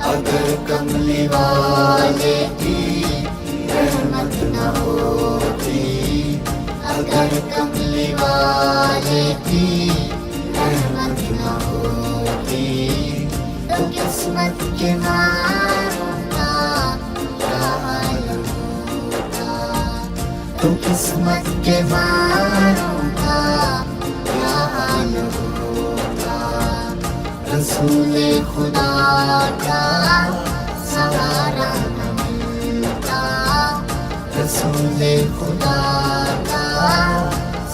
اگر کملی والے کی رحمت نہ ہوتی، اگر کملی والے کی رحمت نہ ہوتی، تو قسمت کے ماروں کا کیا حال ہوتا، تو قسمت کے ماروں کا کیا حال ہوتا۔ رسول خدا کا سہارا نہ ملتا، رسول خدا کا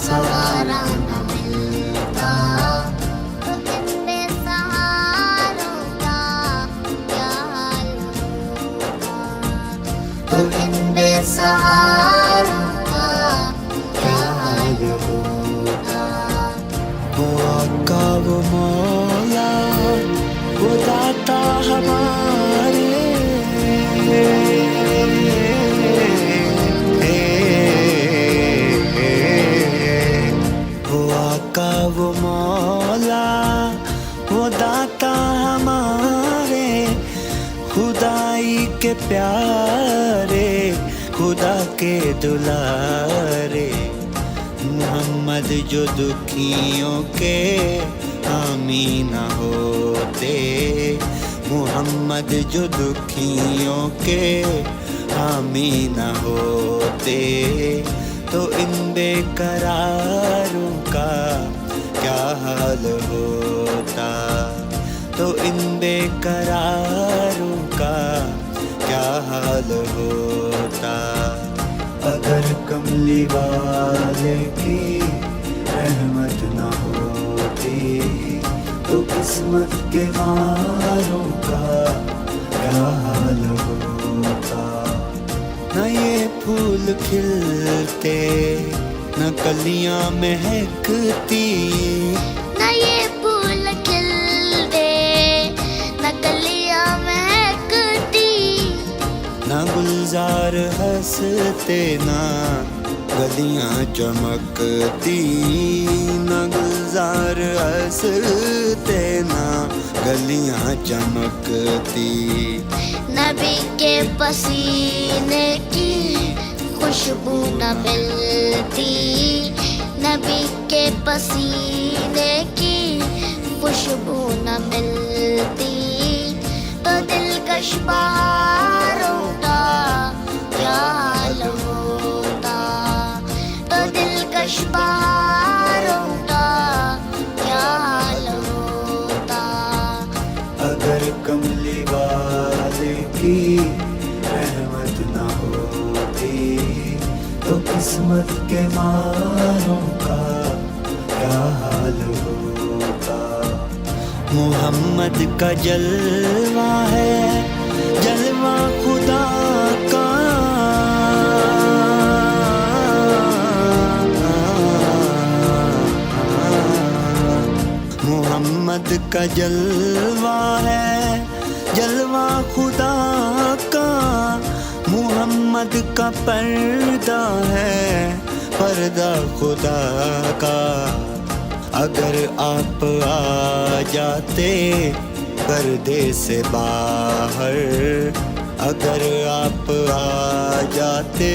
سہارا نہ ملتا، تو ان بے سہاروں کا کیا حال ہوتا، تو ان بے سہاروں کا کیا حال ہوتا۔ وہ آقا وہ مولا وہ داتا ہمارے، وہ آقا وہ مولا وہ داتا ہمارے، خدائی کے پیارے خدا کے دلارے، محمد جو دکھیوں کے حامی نہ ہوتے، محمد جو دکھیوں کے حامی نہ ہوتے، تو ان بے قراروں کا کیا حال ہوتا، تو ان بے قراروں کا کیا حال ہوتا۔ اگر کملی والے کی رحمت نہ ہوتی، تو قسمت کے ماروں کا کیا حال ہوتا۔ نہ یہ پھول کھلتے نہ کلیاں مہکتی، نہ یہ پھول کھلتے نہ کلیاں مہکتی، نہ گلزار ہنستے نہ گلیاں چمکتی، نہ گلزار ہنستے نہ گلیاں چمکتی، نبی کے پسینے کی خوشبو نہ ملتی، نبی کے پسینے کی خوشبو نہ ملتی، تو دلکش بہاروں کا کیا حال ہوتا، تو دلکش بہاروں کا کیا حال ہوتا۔ اگر کملی والے کی رحمت نہ ہوتی، تو قسمت کے ماروں کا کیا حال ہوتا۔ محمد کا جلوہ ہے جلوہ خدا کا، محمد کا جلوہ ہے جلوہ خدا کا، محمد کا پردہ ہے پردہ خدا کا۔ اگر آپ آ جاتے پردے سے باہر، اگر آپ آ جاتے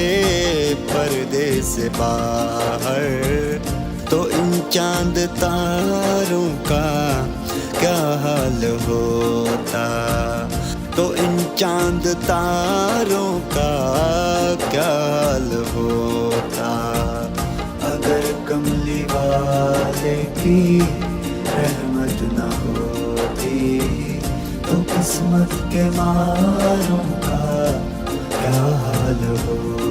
پردے سے باہر، تو ان چاند تاروں کا کیا حال ہوتا، تو ان چاند تاروں کا کیا حال ہوتا۔ اگر کملی والے کی رحمت نہ ہوتی، تو قسمت کے ماروں کا کیا حال ہوتا۔